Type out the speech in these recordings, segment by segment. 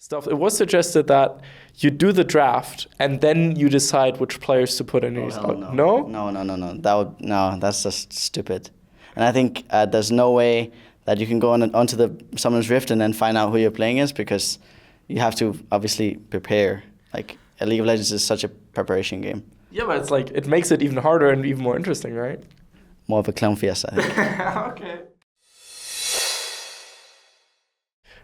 stuff, it was suggested that you do the draft and then you decide which players to put in. No? No, that's just stupid. And I think there's no way that you can go onto the Summoner's Rift and then find out who you're playing as, because you have to obviously prepare. Like, League of Legends is such a preparation game. Yeah, but it's like, it makes it even harder and even more interesting, right? More of a clown fiesta, I think. Okay.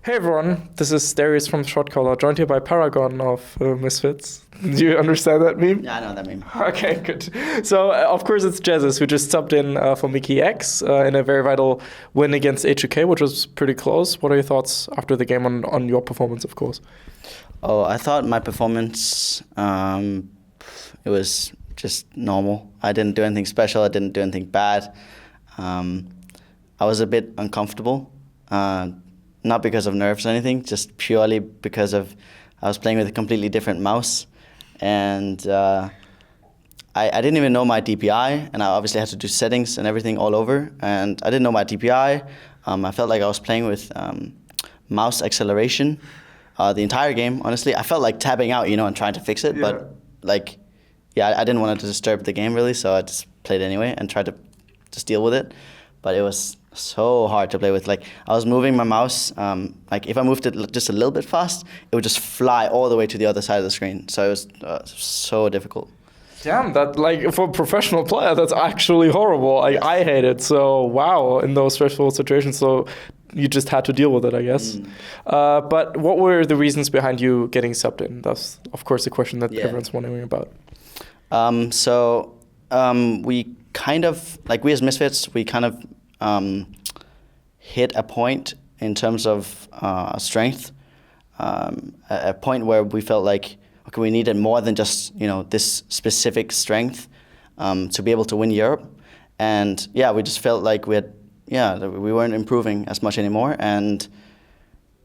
Hey everyone, this is Darius from Shotcaller, joined here by Paragon of Misfits. Do you understand that meme? Yeah, I know that meme. Okay, good. So, of course, it's Jesiz, who just subbed in for Mickey X in a very vital win against HUK, which was pretty close. What are your thoughts after the game on your performance, of course? Oh, I thought my performance, it was just normal. I didn't do anything special. I didn't do anything bad. I was a bit uncomfortable. Not because of nerves or anything, just purely because I was playing with a completely different mouse. And I didn't even know my DPI, and I obviously had to do settings and everything all over. And I didn't know my DPI. I felt like I was playing with mouse acceleration the entire game, honestly. I felt like tabbing out, and trying to fix it. Yeah. But, I didn't want to disturb the game, really, so I just played anyway and tried to just deal with it. But it was so hard to play with. Like, I was moving my mouse, if I moved it just a little bit fast, it would just fly all the way to the other side of the screen. So it was so difficult. Damn, that, for a professional player, that's actually horrible. I hate it. So, wow, in those stressful situations, so you just had to deal with it, I guess. But what were the reasons behind you getting subbed in? That's, of course, the question that everyone's wondering about. We kind of, we as Misfits, we kind of hit a point in terms of strength, a point where we felt like, okay, we needed more than just, this specific strength to be able to win Europe. And we just felt like we weren't improving as much anymore. And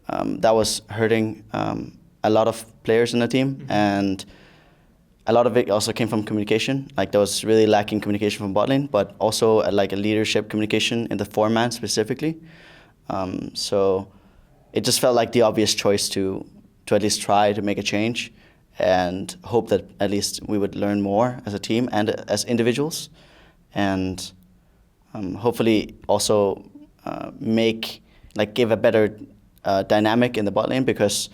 that was hurting a lot of players in the team. Mm-hmm. And a lot of it also came from communication. There was really lacking communication from bot lane, but also a leadership communication in the four-man specifically. So it just felt like the obvious choice to at least try to make a change and hope that at least we would learn more as a team and as individuals, and hopefully also give a better dynamic in the bot lane, because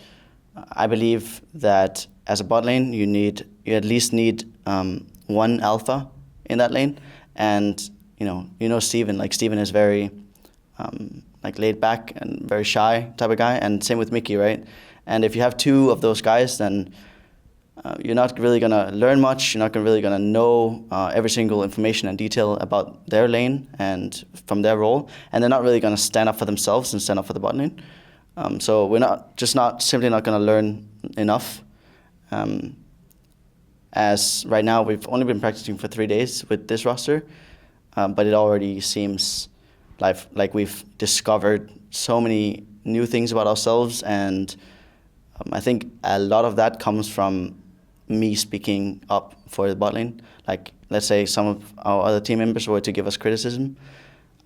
I believe that as a bot lane, you at least need one alpha in that lane. And Steven, Steven is very laid back and very shy type of guy, and same with Mickey, right? And if you have two of those guys, then you're not really gonna learn much. You're not really gonna know every single information and detail about their lane and from their role, and they're not really gonna stand up for themselves and stand up for the bot lane. So we're simply not gonna learn enough. As right now, we've only been practicing for 3 days with this roster, but it already seems like we've discovered so many new things about ourselves, and I think a lot of that comes from me speaking up for the bot lane. Let's say some of our other team members were to give us criticism,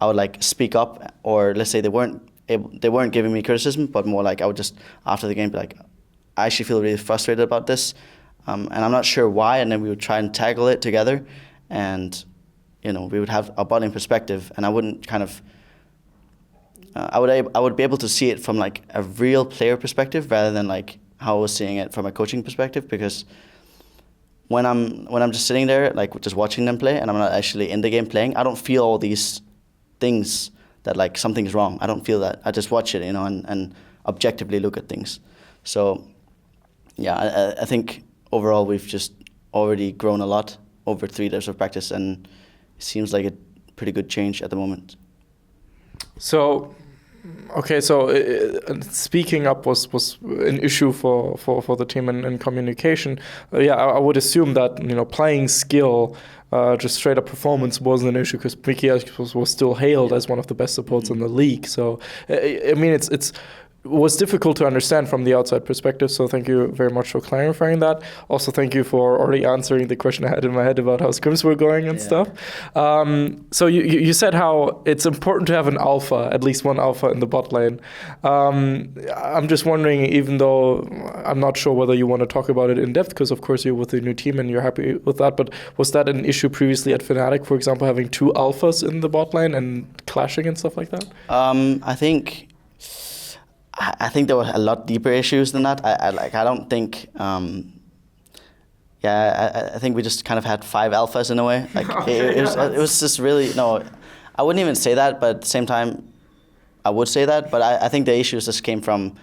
I would speak up, or let's say they weren't giving me criticism, but more I would just, after the game, be like, I actually feel really frustrated about this, and I'm not sure why, and then we would try and tackle it together, and we would have a bot lane perspective, and I wouldn't I would be able to see it from a real player perspective rather than how I was seeing it from a coaching perspective, because when I'm just sitting there just watching them play and I'm not actually in the game playing, I don't feel all these things that something's wrong. I don't feel that. I just watch it, and objectively look at things. So I think overall we've just already grown a lot over 3 days of practice, and it seems like a pretty good change at the moment. So, okay, speaking up was an issue for the team in communication. I would assume that playing skill, just straight up performance wasn't an issue, because Mickey was still hailed as one of the best supports in the league. So I mean, it's was difficult to understand from the outside perspective. So thank you very much for clarifying that. Also, thank you for already answering the question I had in my head about how scrims were going and stuff. So you said how it's important to have an alpha, at least one alpha in the bot lane. I'm just wondering, even though I'm not sure whether you want to talk about it in depth, because of course you're with the new team and you're happy with that, but was that an issue previously at Fnatic, for example, having 2 alphas in the bot lane and clashing and stuff like that? I think there were a lot deeper issues than that. I don't think. I think we just kind of had 5 alphas in a way. Like it was just really no. I wouldn't even say that, but at the same time, I would say that. But I think the issues just came from,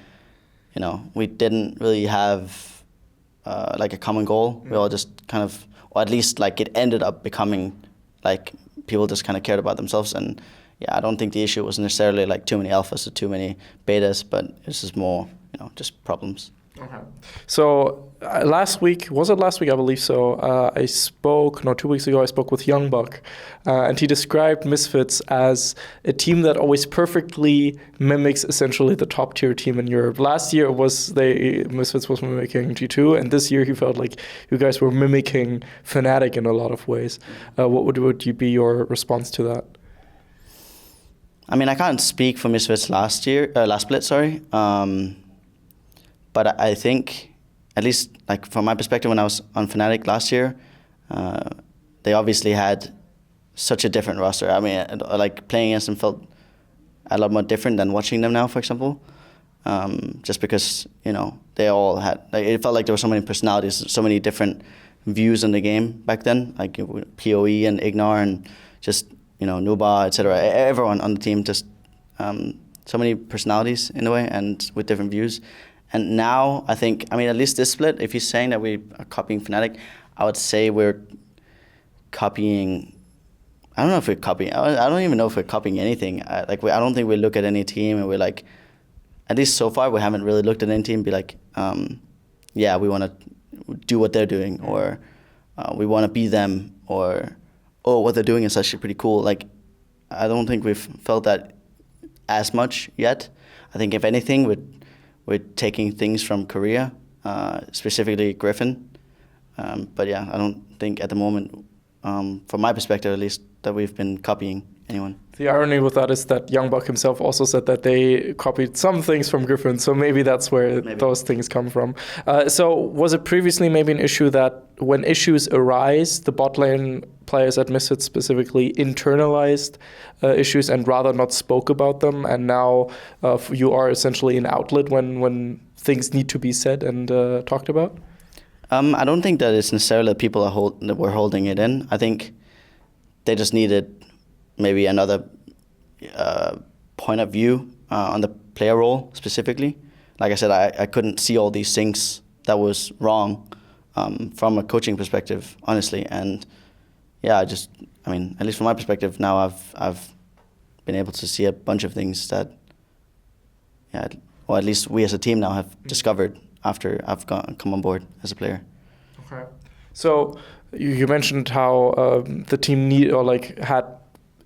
we didn't really have like a common goal. We all just kind of, or at least like it ended up becoming like people just kind of cared about themselves. And yeah, I don't think the issue was necessarily like too many alphas or too many betas, but it's just more, just problems. Okay. So last week, was it last week? I believe so. 2 weeks ago, I spoke with Youngbuck, and he described Misfits as a team that always perfectly mimics essentially the top tier team in Europe. Last year Misfits was mimicking G2, and this year he felt like you guys were mimicking Fnatic in a lot of ways. What would be your response to that? I mean, I can't speak for Misfits last split, sorry. But I think, at least like from my perspective, when I was on Fnatic last year, they obviously had such a different roster. I mean, like playing against them felt a lot more different than watching them now, for example. Just because, they all had, it felt like there were so many personalities, so many different views on the game back then, like PoE and Ignar and just, Nuba, etc. Everyone on the team, just so many personalities in a way and with different views. And now I think, at least this split, if you're saying that we are copying Fnatic, I would say we're copying. I don't know if we're copying. I don't even know if we're copying anything. I don't think we look at any team and we're like, at least so far we haven't really looked at any team and be like, we want to do what they're doing, or we want to be them, or what they're doing is actually pretty cool. Like, I don't think we've felt that as much yet. I think if anything, we're taking things from Korea, specifically Griffin. But yeah, I don't think at the moment, from my perspective at least, that we've been copying anyone. The irony with that is that Youngbuck himself also said that they copied some things from Griffin, so maybe that's where those things come from. So was it previously maybe an issue that when issues arise, the bot lane players at Misfits specifically internalized issues and rather not spoke about them, and now you are essentially an outlet when things need to be said and talked about? I don't think that it's necessarily that people that were holding it in. I think they just needed maybe another point of view on the player role specifically. Like I said, I couldn't see all these things that was wrong from a coaching perspective, honestly. And yeah, at least from my perspective now, I've been able to see a bunch of things that, or at least we as a team now have discovered after I've come on board as a player. Okay. So you mentioned how the team had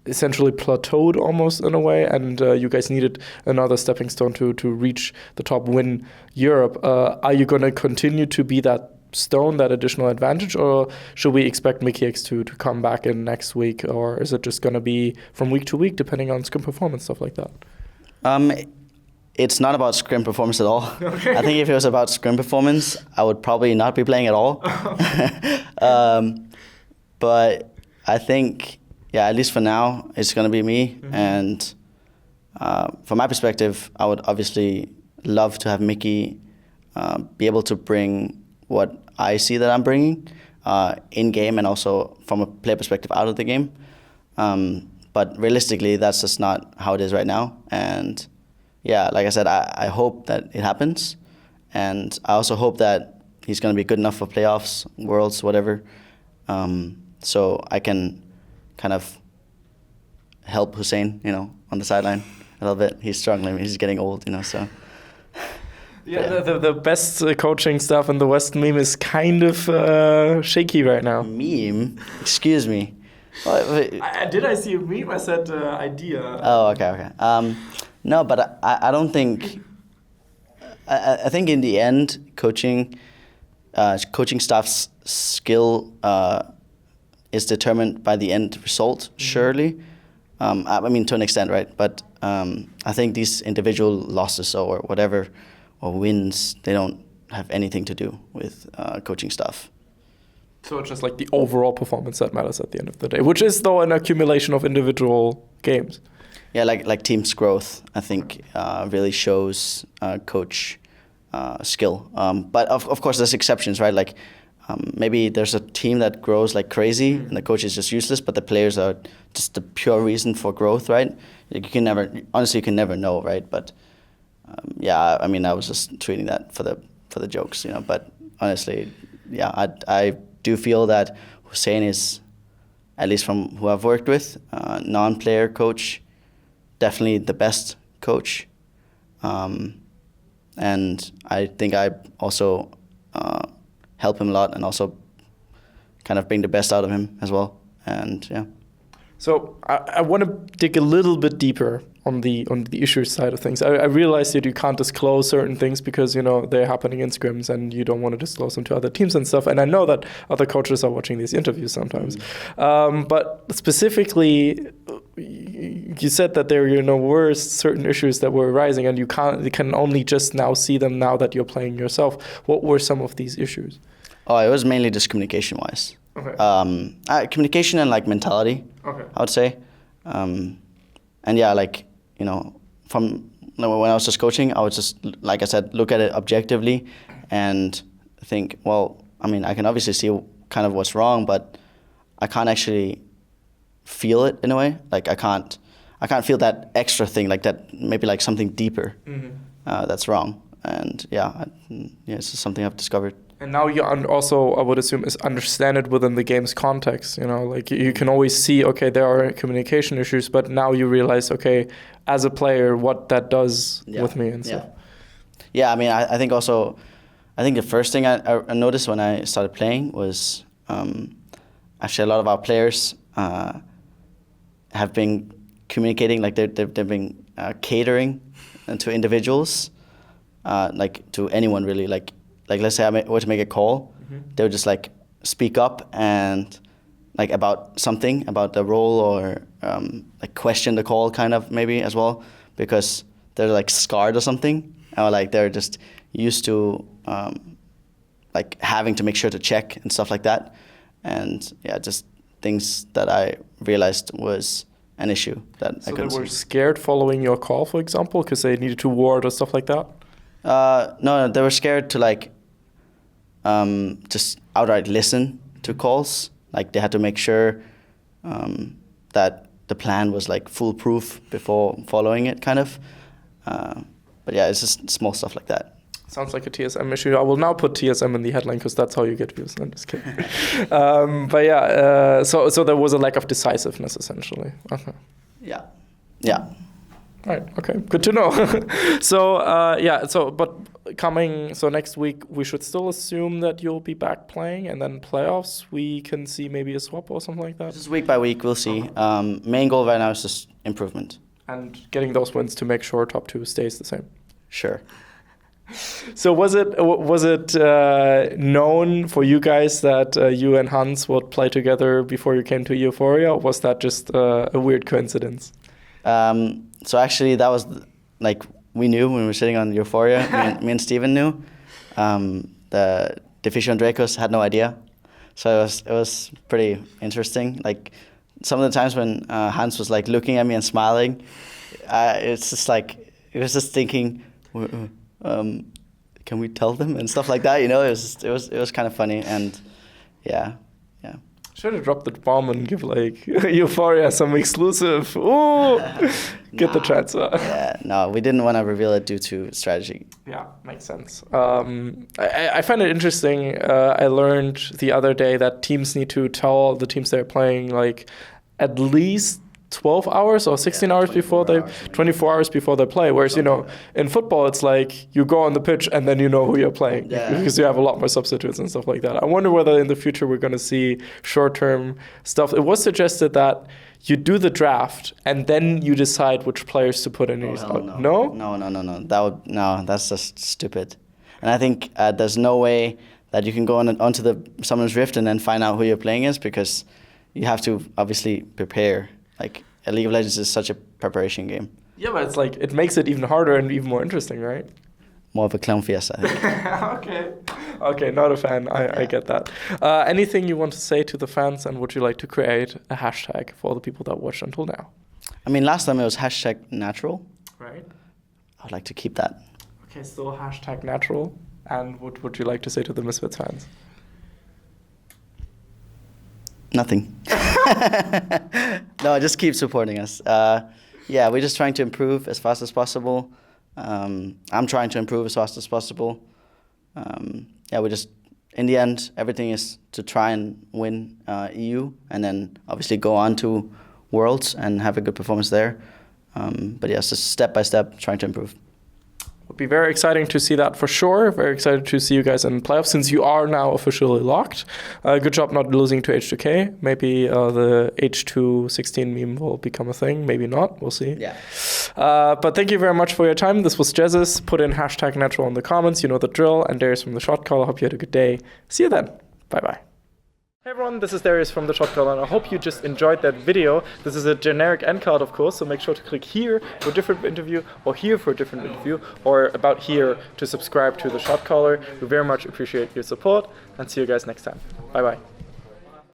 essentially plateaued almost in a way, and you guys needed another stepping stone to reach the top, win Europe. Are you going to continue to be that stone, that additional advantage, or should we expect Mickey X to come back in next week, or is it just going to be from week to week depending on scrim performance, stuff like that? It's not about scrim performance at all. Okay. I think if it was about scrim performance, I would probably not be playing at all. But I think, at least for now, it's going to be me. Mm-hmm. And from my perspective, I would obviously love to have Mickey be able to bring what I see that I'm bringing in-game and also from a player perspective out of the game. But realistically, that's just not how it is right now. And like I said, I hope that it happens. And I also hope that he's going to be good enough for playoffs, worlds, whatever. So I can kind of help Hussein, on the sideline a little bit. He's struggling. He's getting old, so. Yeah, the best coaching stuff in the West meme is kind of shaky right now. Meme? Excuse me. Did I see a meme? I said idea. Oh, okay. No, but I don't think I think in the end, coaching staff's skill is determined by the end result, surely. I mean, to an extent, right? But I think these individual losses or whatever, or wins, they don't have anything to do with coaching staff. So it's just like the overall performance that matters at the end of the day, which is though an accumulation of individual games. Yeah, like team's growth, I think, really shows coach skill. But of course, there's exceptions, right? Like maybe there's a team that grows like crazy, and the coach is just useless, but the players are just the pure reason for growth, right? You can never know, right? But yeah, I mean, I was just tweeting that for the jokes, But honestly, yeah, I do feel that Hussein is, at least from who I've worked with, non-player coach, definitely the best coach. And I think I also help him a lot and also kind of bring the best out of him as well. And yeah. So I want to dig a little bit deeper on the issue side of things. I realize that you can't disclose certain things because they're happening in scrims and you don't want to disclose them to other teams and stuff. And I know that other coaches are watching these interviews sometimes. But specifically, you said that there were certain issues that were arising, and you can only just now see them now that you're playing yourself. What were some of these issues? Oh, it was mainly just communication-wise. Okay. Communication and like mentality. Okay. I would say. And yeah, like from when I was just coaching, I would just, like I said, look at it objectively and think, well, I mean, I can obviously see kind of what's wrong, but I can't actually feel it in a way. Like I can't feel that extra thing, like that, maybe like something deeper that's wrong. And yeah, it's just something I've discovered. And now you also, I would assume, is understand it within the game's context. Like you can always see, okay, there are communication issues, but now you realize, okay, as a player, what that does with me and stuff. Yeah, I mean, I think also, the first thing I noticed when I started playing was actually a lot of our players have been communicating, like they've been catering to individuals, like to anyone really, like let's say I were to make a call, they would just like speak up and like about something, about the role, or like question the call kind of maybe as well, because they're like scarred or something, or like they're just used to like having to make sure to check and stuff like that. And yeah, just things that I realized was an issue that I couldn't see. So they were scared following your call, for example, because they needed to ward or stuff like that? No, they were scared to like just outright listen to calls. Like they had to make sure that the plan was like foolproof before following it, kind of. But yeah, it's just small stuff like that. Sounds like a TSM issue. I will now put TSM in the headline because that's how you get views. I'm just kidding. But yeah, so there was a lack of decisiveness essentially. Okay. Yeah. Right. Okay. Good to know. So next week we should still assume that you'll be back playing, and then playoffs we can see maybe a swap or something like that. Just week by week we'll see. Main goal right now is just improvement and getting those wins to make sure top 2 stays the same. Sure. So was it known for you guys that you and Hans would play together before you came to Euphoria, or was that just a weird coincidence? So actually, that was like we knew when we were sitting on Euphoria. me and Steven knew. The Deficio Dracos had no idea, so it was pretty interesting. Like some of the times when Hans was like looking at me and smiling, it's just like it was just thinking, can we tell them and stuff like that? It was kind of funny, and yeah. Should have dropped the bomb and give like Euphoria some exclusive. Ooh, get the transfer. Yeah, no, we didn't want to reveal it due to strategy. Yeah, makes sense. I find it interesting. I learned the other day that teams need to tell the teams they're playing like at least 12 hours or 16 hours before 24 hours before they play. Whereas, in football, it's like you go on the pitch and then you know who you're playing because you have a lot more substitutes and stuff like that. I wonder whether in the future we're going to see short-term stuff. It was suggested that you do the draft and then you decide which players to put in. No? No, that's just stupid. And I think there's no way that you can go onto the Summoner's Rift and then find out who you're playing against, because you have to obviously prepare. Like, League of Legends is such a preparation game. Yeah, but it's like, it makes it even harder and even more interesting, right? More of a clown fiesta, I think. Okay, not a fan. I get that. Anything you want to say to the fans, and would you like to create a hashtag for all the people that watched until now? I mean, last time it was #natural. Right. I'd like to keep that. Okay, still #natural. And what would you like to say to the Misfits fans? Nothing. No, just keep supporting us. We're just trying to improve as fast as possible. I'm trying to improve as fast as possible. We just, in the end, everything is to try and win EU, and then obviously go on to Worlds and have a good performance there. It's just step by step trying to improve. Would be very exciting to see that for sure. Very excited to see you guys in playoffs, since you are now officially locked. Good job not losing to H2K. Maybe the H216 meme will become a thing. Maybe not. We'll see. Yeah. But thank you very much for your time. This was Jesiz. Put in #natural in the comments. You know the drill. And Darius from the Shotcaller. Hope you had a good day. See you then. Bye-bye. Hey everyone, this is Darius from the Shotcaller, and I hope you just enjoyed that video. This is a generic end card, of course, so make sure to click here for a different interview, or here for a different interview, or about here to subscribe to the Shotcaller. We very much appreciate your support, and see you guys next time. Bye bye.